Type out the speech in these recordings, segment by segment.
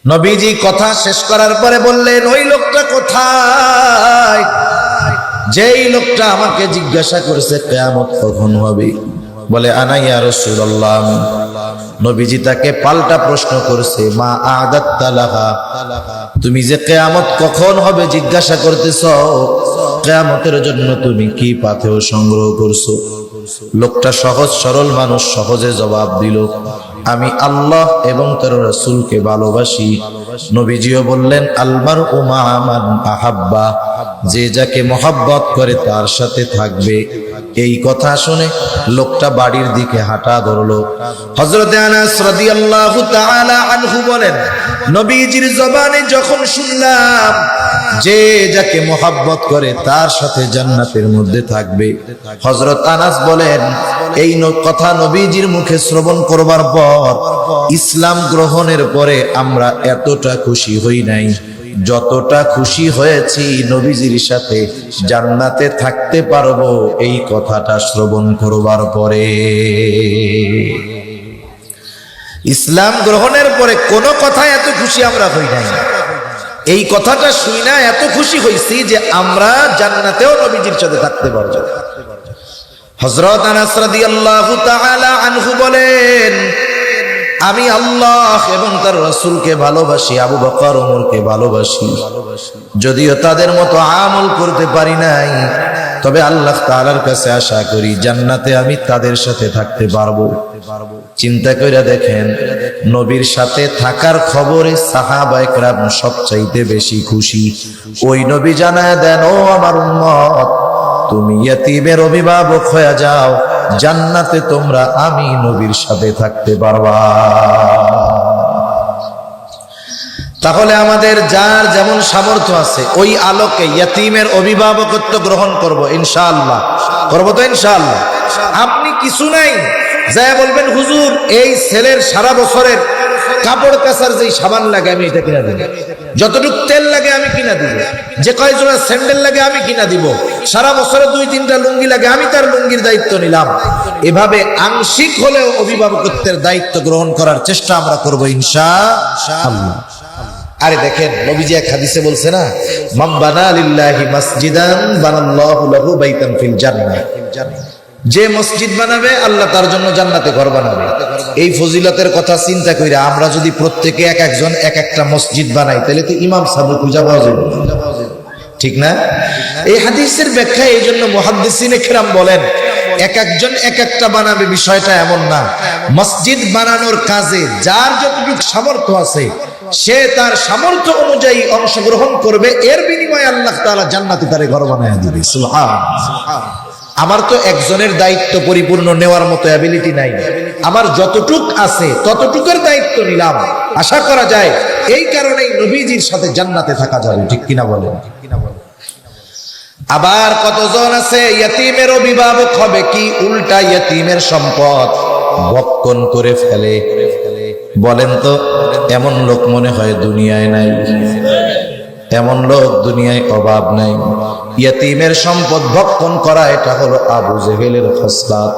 নবীজি কথা শেষ করার পরে বললেন, ওই লোকটা কোথায় যেই লোকটা আমাকে জিজ্ঞাসা করেছে কিয়ামত কখন হবে? বলে আনা ইয়া রাসূলুল্লাহ। নবীজি তাকে পাল্টা প্রশ্ন করেছে, মা আ'দাত্তা লাহা, তুমি যে কিয়ামত কখন হবে জিজ্ঞাসা করতেছো, কিয়ামতের জন্য তুমি কি পাথেয় সংগ্রহ করছো? লোকটা সহজ সরল মানুষ, সহজে জবাব দিল, আমি আল্লাহ এবং তার রাসূলকে ভালোবাসি। নবীজিও বললেন, আল মারউ মা মান আহাব্বা, যে যাকে মহব্বত করে তার সাথে থাকবে। এই কথা শুনে লোকটা বাড়ির দিকে হাঁটা ধরলো। হযরত আনাস রাদিয়াল্লাহু তাআলা আনহু বলেন, নবীজির জবানে যখন শুনলাম যে যাকে মহব্বত করে তার সাথে জান্নাতের মধ্যে থাকবে, হযরত আনাস বলেন, এই কথা নবীজির মুখে শ্রবণ করবার পর ইসলাম গ্রহণের পরে আমরা এতটা খুশি হই নাই যতটা খুশি হয়েছি নবীজির সাথে জান্নাতে থাকতে পারবো এই কথাটা শ্রবণ করবার পরে। ইসলাম গ্রহণের পরে কোন কথায় এত খুশি আমরা হই নাই, এই কথাটা শুই না এত খুশি হইছি যে আমরা জান্নাতেও নবীজির সাথে থাকতে পারবো। হযরত আনাস রাদিয়াল্লাহু তাআলা আনহু বলেন, আমি আল্লাহ এবং তার রাসূলকে ভালোবাসি, আবু বকর ওমরকে ভালোবাসি। যদিও তাদের মতো আমল করতে পারি নাই, তবে আল্লাহ তাআলার কাছে আশা করি জান্নাতে আমি তাদের সাথে থাকতে পারবো। চিন্তা কইরা দেখেন, নবীর সাথে থাকার খবরে সাহাবায়ে কেরাম সবচাইতে বেশি খুশি। ওই নবী জানায় দেন, ও আমার উম্মত, তুমি ইয়তীমের অভিভাবক হয়ে যাও, জান্নাতে তোমরা আমি নবীর সাথে থাকতে পারবা। তাহলে আমাদের যার যেমন সামর্থ্য আছে ওই আলোকে ইয়তীমের অভিভাবকত্ব গ্রহণ করব ইনশাআল্লাহ। করব তো ইনশাআল্লাহ। আপনি কিছু নাই যায় বলবেন, হুজুর এই ছেলের সারা বছরের কাপড় কাচার যেই সাবান লাগে আমি এটা কিনা দিব, যতটুকু তেল লাগে আমি কিনা দিব, যে কয় জোড়া স্যান্ডেল লাগে আমি কিনা দিব, সারা বছরে 2-3টা লুঙ্গি লাগে আমি তার লুঙ্গির দায়িত্ব নিলাম। এভাবে আংশিক হলেও অভিভাবকত্বের দায়িত্ব গ্রহণ করার চেষ্টা আমরা করব ইনশাআল্লাহ। আরে দেখেন, নবীজি এক হাদিসে বলছে না, মান বানা লিল্লাহি মাসজিদান বানাল্লাহু লাহু বাইতান ফিল জান্নাহ, যে মসজিদ বানাবে আল্লাহ তার জন্য জান্নাতে ঘর বানাবে। এই ফজিলতের কথা চিন্তা কইরা আমরা যদি প্রত্যেকে এক একজন এক একটা মসজিদ বানাই, তাহলে তো ইমাম সাহেব পূজা পাওয়া যাবে, ঠিক না? এই হাদিসের ব্যাখ্যা এই জন্য মুহাদ্দিসিনে কেরাম বলেন, এক একজন এক একটা বানাবে বিষয়টা এমন না। মসজিদ বানানোর কাজে যার যতটুকু সামর্থ্য আছে সে তার সামর্থ্য অনুযায়ী অংশগ্রহণ করবে, এর বিনিময়ে আল্লাহ তাআলা জান্নাতে তারে ঘর বানায় দিবে। সুবহানাল্লাহ। আমার তো একজনের দায়িত্ব পরিপূর্ণ নেওয়ার মতো অ্যাবিলিটি নাই, আমার যতটুক আছে ততটুকের দায়িত্ব নিলাম। আশা করা যায় এই কারণেই নবীজির সাথে জান্নাতে থাকা যাবে, ঠিক কিনা বলেন? আবার কতজন আছে ইয়তীমের অভিভাবক হবে কি উল্টা ইয়তীমের সম্পদ ভক্ষণ করে ফেলে? বলেন তো, এমন লোক মনে হয় দুনিয়ায় নাই, এমন লোক দুনিয়ায় অভাব নাই। ইয়তীমের সম্পদ ভক্ষণ করা এটা হলো আবু জেহেলের খসলাত।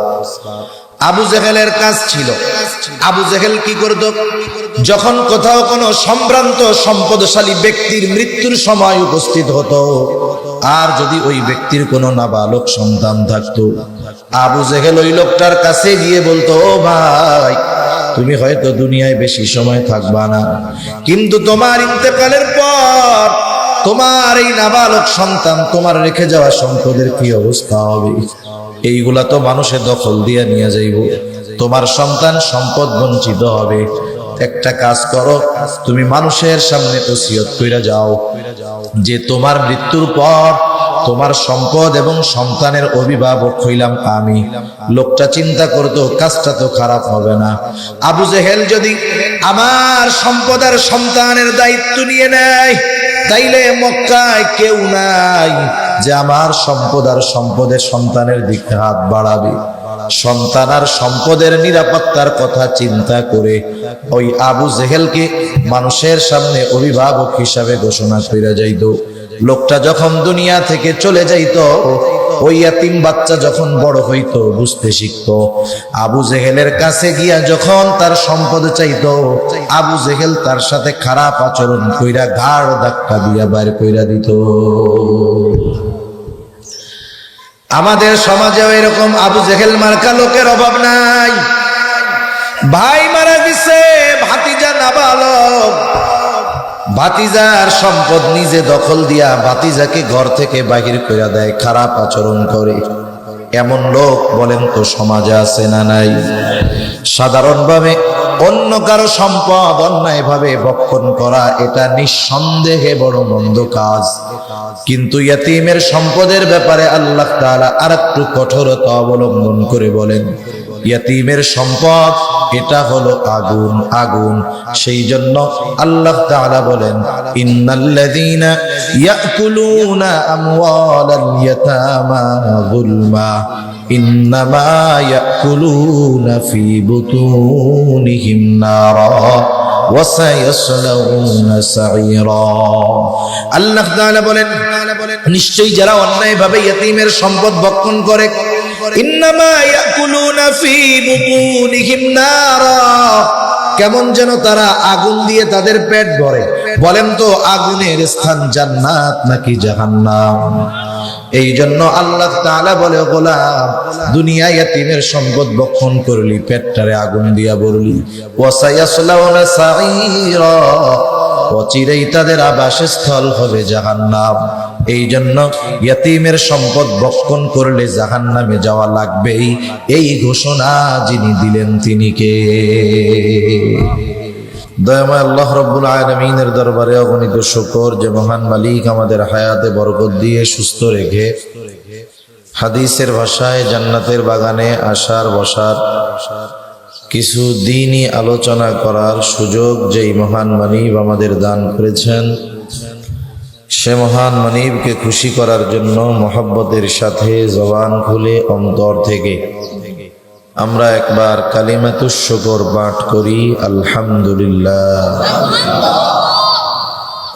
আবু জেহেলের কাজ ছিল, আবু জেহেল কি করত? যখন কোথাও কোনো সম্ভ্রান্ত সম্পদশালী ব্যক্তির মৃত্যুর সময় উপস্থিত হতো, আর যদি ওই ব্যক্তির কোনো নাবালক সন্তান থাকতো, আবু জেহেল ওই লোকটার কাছে গিয়ে বলতো, ও ভাই, তুমি হয়তো দুনিয়ায় বেশি সময় থাকবা না, কিন্তু তোমার ইন্তেকালের পর তোমার এই নাবালক সন্তান, তোমার রেখে যাওয়া সম্পদের কি অবস্থা হবে? এইগুলা তো মানুষের দখল দিয়ে নিয়ে যাইব, তোমার সন্তান সম্পদ বঞ্চিত হবে। একটা কাজ করো, তুমি মানুষের সামনে ওসিয়ত কইরা যাও যে তোমার মৃত্যুর পর তোমার সম্পদ এবং সন্তানের অভিভাবক হইলাম আমি। লোকটা চিন্তা করতো, কাজটা তো খারাপ হবে না। আবু জেহেল যদি আমার সম্পদ আর সন্তানের দায়িত্ব নিয়ে নেয়, তাইলে মক্কায় কেউ নাই যে আমার সম্পদ আর সম্পদের সন্তানের দিকে হাত বাড়াবে। সন্তান আর সম্পদের নিরাপত্তার কথা চিন্তা করে ওই আবু জেহেলকে মানুষের সামনে অভিভাবক হিসাবে ঘোষণা কইরা যাইতো। লোকটা যখন দুনিয়া থেকে চলে যাইতো, ওই ইয়াতিম বাচ্চা যখন বড় হইতো, বুঝতে শিখতো, আবু জেহেলের কাছে গিয়া যখন তার সম্পদ চাইতো, আবু জেহেল তার সাথে খারাপ আচরণ কইরা ঘাড় ধাক্কা দিয়া বাইর কইরা দিত। আমাদের সমাজেও এরকম আবু জেহেল মার্কা লোকের অভাব নাই। ভাই মারা গেছে, ভাতিজা নাবালক, ভাতিজার সম্পদ নিজে দখল দিয়া ভাতিজাকে ঘর থেকে বাহির করে দেয়, খারাপ আচরণ করে। এমন লোক বলেন তো সমাজে আছে না নাই? সাধারণভাবে অন্য কারো সম্পদ অন্যায়ভাবে ভক্ষণ করা এটা নিঃসন্দেহে বড় মন্দ কাজ, কিন্তু ইয়াতীমের সম্পদের ব্যাপারে আল্লাহ তাআলা আরেকটু কঠোরতা অবলম্বন করে বলেন, ইয়াতীমের সম্পদ এটা হলো আগুন, আগুন। সেই জন্য আল্লাহ তাআলা বলেন, ইন্নাল্লাযীনা ইয়াকুলুনা আমওয়ালাল ইয়াতামা যুলমা ইন্নামা ইয়াকুলুনা ফি বুতুনিহিম নারা ওয়া সায়াসলাউনা সাঈরা। আল্লাহ তাআলা বলেন, নিশ্চয়ই যারা অন্যায়ভাবে ইয়াতীমের সম্পদ ভক্ষণ করে, ইন্নামা ইয়াকুলুনা ফি বুতুনিহিম নারা, কেমন যেন তারা আগুন দিয়ে তাদের পেট ভরে। বলেন তো আগুনের স্থান জান্নাত নাকি জাহান্নাম? এই জন্য আল্লাহ তাআলা বলে, গোলাম দুনিয়ায় ইয়াতীমের সম্পদ ভক্ষণ করলি, পেটটারে আগুন দিয়া ভরলি, ওয়া সায়াসলাউনা সাঈরা, অচিরেই তাদের আবাসস্থল হবে জাহান্নাম। এই জন্য ইয়াতীমের সম্পদ ভক্ষণ করলে জাহান্নামে যাওয়া লাগবেই, এই ঘোষণা যিনি দিলেন তিনি কে? দয়াময় আল্লাহ রাব্বুল আলামিনের দরবারে অগণিত শুকর যে মহান মালিক আমাদের হায়াতে বরকত দিয়ে সুস্থ রেখে হাদিসের ভাষায় জান্নাতের বাগানে আসার বসার কিছু দ্বীনি আলোচনা করার সুযোগ যেই মহান মানিব আমাদের দান করেছেন, সে মহান মানিবকে খুশি করার জন্য মহব্বতের সাথে জবান খুলে অন্তর থেকে আমরা একবার কালিমাতুশ শুকর পাঠ করি, আলহামদুলিল্লাহ।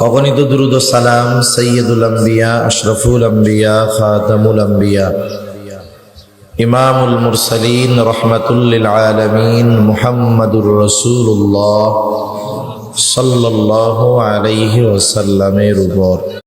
অগণিত দুরূদ ও সালাম সাইয়্যিদুল আম্বিয়া, আশরাফুল আম্বিয়া, খাতামুল আম্বিয়া, ইমামুল মুরসালিন, রাহমাতুল লিল আলামিন মুহাম্মাদুর রাসূলুল্লাহ সাল্লাল্লাহু আলাইহি ওয়াসাল্লামের উপর